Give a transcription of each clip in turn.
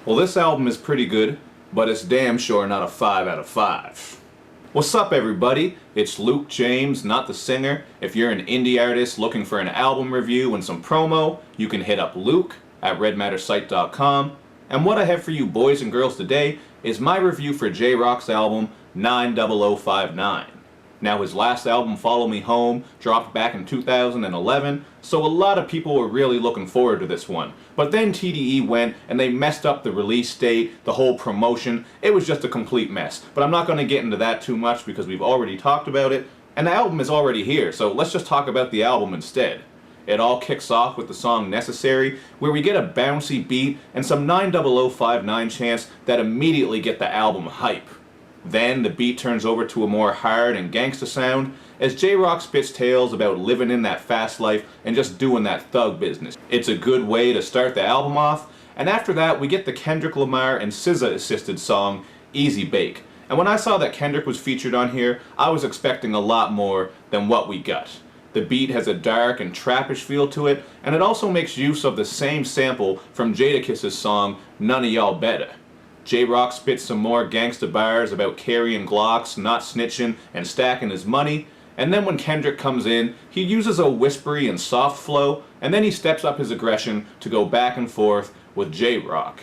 Well, this album is pretty good, but it's damn sure not a 5 out of 5. What's up, everybody? It's Luke James, not the singer. If you're an indie artist looking for an album review and some promo, you can hit up Luke at redmattersite.com. And what I have for you boys and girls today is my review for J-Rock's album 90059. Now, his last album, Follow Me Home, dropped back in 2011, so a lot of people were really looking forward to this one. But then TDE went and they messed up the release date, the whole promotion. It was just a complete mess. But I'm not going to get into that too much because we've already talked about it, and the album is already here, so let's just talk about the album instead. It all kicks off with the song Necessary, where we get a bouncy beat and some 90059 chants that immediately get the album hype. Then the beat turns over to a more hard and gangsta sound as J-Rock spits tales about living in that fast life and just doing that thug business. It's a good way to start the album off, and after that we get the Kendrick Lamar and SZA assisted song Easy Bake. And when I saw that Kendrick was featured on here, I was expecting a lot more than what we got. The beat has a dark and trappish feel to it, and it also makes use of the same sample from Jadakiss's song None of Y'all Better. J-Rock spits some more gangsta bars about carrying Glocks, not snitching, and stacking his money, and then when Kendrick comes in, he uses a whispery and soft flow, and then he steps up his aggression to go back and forth with J-Rock.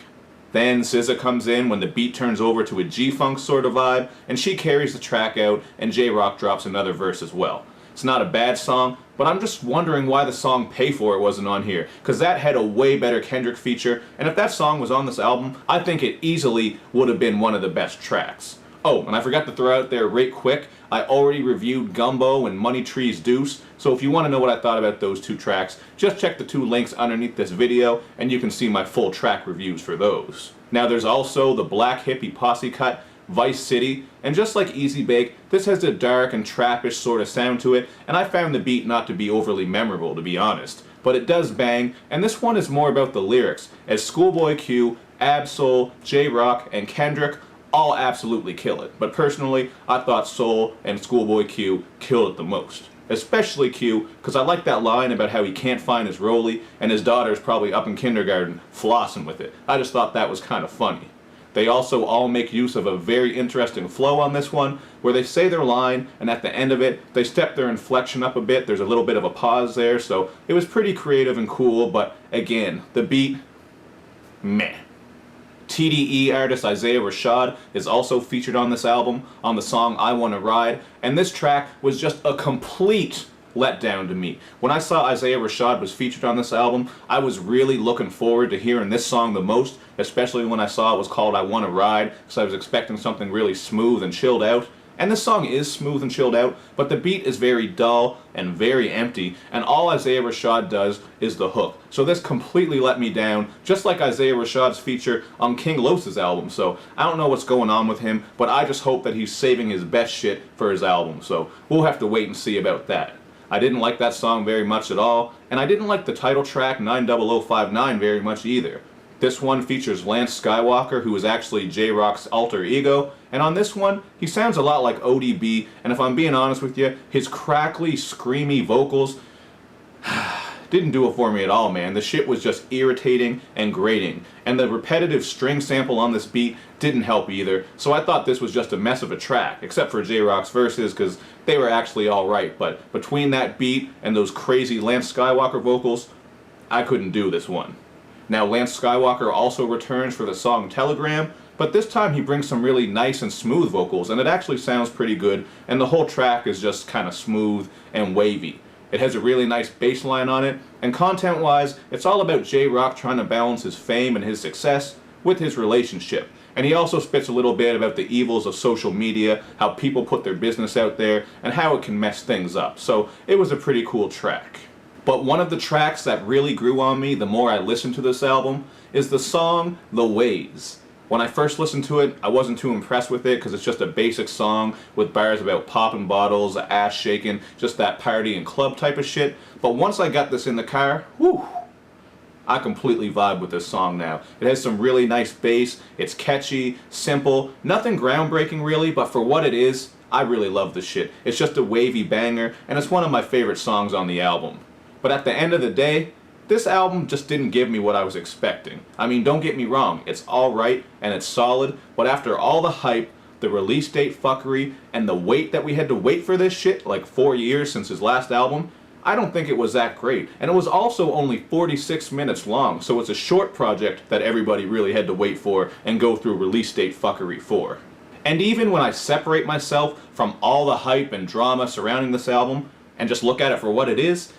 Then SZA comes in when the beat turns over to a G-Funk sort of vibe, and she carries the track out, and J-Rock drops another verse as well. It's not a bad song, but I'm just wondering why the song Pay For It wasn't on here, because that had a way better Kendrick feature, and if that song was on this album, I think it easily would have been one of the best tracks. Oh, and I forgot to throw out there right quick, I already reviewed Gumbo and Money Tree's Deuce, so if you want to know what I thought about those two tracks, just check the two links underneath this video, and you can see my full track reviews for those. Now there's also the Black Hippie Posse cut, Vice City, and just like Easy Bake, this has a dark and trappish sort of sound to it, and I found the beat not to be overly memorable, to be honest. But it does bang, and this one is more about the lyrics, as Schoolboy Q, Ab-Soul, J-Rock, and Kendrick all absolutely kill it. But personally, I thought Soul and Schoolboy Q killed it the most. Especially Q, because I like that line about how he can't find his rollie, and his daughter's probably up in kindergarten flossing with it. I just thought that was kind of funny. They also all make use of a very interesting flow on this one, where they say their line, and at the end of it, they step their inflection up a bit. There's a little bit of a pause there, so it was pretty creative and cool, but again, the beat, meh. TDE artist Isaiah Rashad is also featured on this album on the song I Wanna Ride, and this track was just a complete letdown to me. When I saw Isaiah Rashad was featured on this album, I was really looking forward to hearing this song the most, especially when I saw it was called I Wanna Ride, because I was expecting something really smooth and chilled out. And this song is smooth and chilled out, but the beat is very dull and very empty, and all Isaiah Rashad does is the hook. So this completely let me down, just like Isaiah Rashad's feature on King Los's album. So I don't know what's going on with him, but I just hope that he's saving his best shit for his album. So we'll have to wait and see about that. I didn't like that song very much at all, and I didn't like the title track 90059 very much either. This one features Lance Skywalker, who is actually J-Rock's alter ego, and on this one, he sounds a lot like ODB, and if I'm being honest with you, his crackly, screamy vocals didn't do it for me at all, man. The shit was just irritating and grating, and the repetitive string sample on this beat didn't help either, so I thought this was just a mess of a track, except for J-Rock's verses, because they were actually alright, but between that beat and those crazy Lance Skywalker vocals, I couldn't do this one. Now, Lance Skywalker also returns for the song Telegram, but this time he brings some really nice and smooth vocals, and it actually sounds pretty good, and the whole track is just kind of smooth and wavy. It has a really nice bass line on it, and content-wise, it's all about J-Rock trying to balance his fame and his success with his relationship. And he also spits a little bit about the evils of social media, how people put their business out there, and how it can mess things up. So it was a pretty cool track. But one of the tracks that really grew on me the more I listened to this album is the song The Ways. When I first listened to it, I wasn't too impressed with it because it's just a basic song with bars about popping bottles, ass shaking, just that party and club type of shit. But once I got this in the car, whew, I completely vibe with this song now. It has some really nice bass, it's catchy, simple, nothing groundbreaking really, but for what it is, I really love this shit. It's just a wavy banger, and it's one of my favorite songs on the album. But at the end of the day, this album just didn't give me what I was expecting. I mean, don't get me wrong, it's alright and it's solid, but after all the hype, the release date fuckery, and the wait that we had to wait for this shit, like 4 years since his last album, I don't think it was that great. And it was also only 46 minutes long, so it's a short project that everybody really had to wait for and go through release date fuckery for. And even when I separate myself from all the hype and drama surrounding this album, and just look at it for what it is,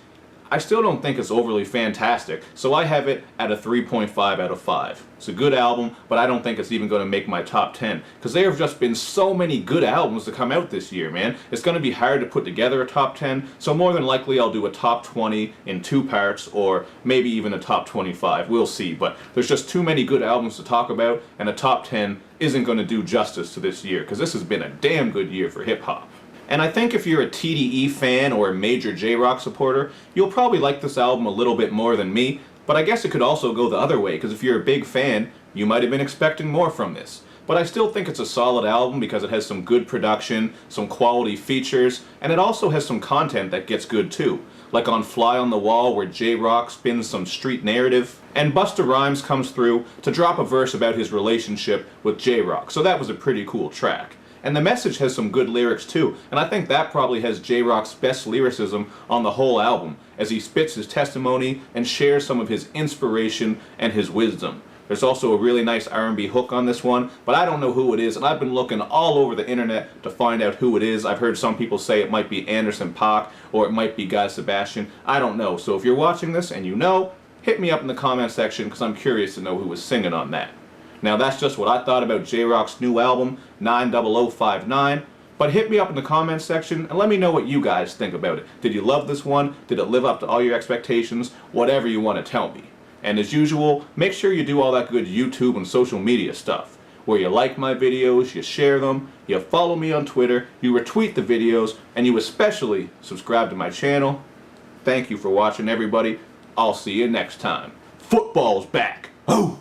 I still don't think it's overly fantastic, so I have it at a 3.5 out of 5. It's a good album, but I don't think it's even going to make my top 10, because there have just been so many good albums to come out this year, man. It's going to be hard to put together a top 10, so more than likely I'll do a top 20 in 2 parts, or maybe even a top 25, we'll see, but there's just too many good albums to talk about, and a top 10 isn't going to do justice to this year, because this has been a damn good year for hip-hop. And I think if you're a TDE fan or a major J-Rock supporter, you'll probably like this album a little bit more than me, but I guess it could also go the other way, because if you're a big fan, you might have been expecting more from this. But I still think it's a solid album because it has some good production, some quality features, and it also has some content that gets good too. Like on Fly on the Wall, where J-Rock spins some street narrative, and Busta Rhymes comes through to drop a verse about his relationship with J-Rock, so that was a pretty cool track. And the message has some good lyrics too, and I think that probably has J-Rock's best lyricism on the whole album, as he spits his testimony and shares some of his inspiration and his wisdom. There's also a really nice R&B hook on this one, but I don't know who it is, and I've been looking all over the internet to find out who it is. I've heard some people say it might be Anderson .Paak, or it might be Guy Sebastian. I don't know, so if you're watching this and you know, hit me up in the comment section, because I'm curious to know who was singing on that. Now that's just what I thought about J-Rock's new album, 90059, but hit me up in the comments section and let me know what you guys think about it. Did you love this one? Did it live up to all your expectations? Whatever you want to tell me. And as usual, make sure you do all that good YouTube and social media stuff, where you like my videos, you share them, you follow me on Twitter, you retweet the videos, and you especially subscribe to my channel. Thank you for watching, everybody. I'll see you next time. Football's back. Oh!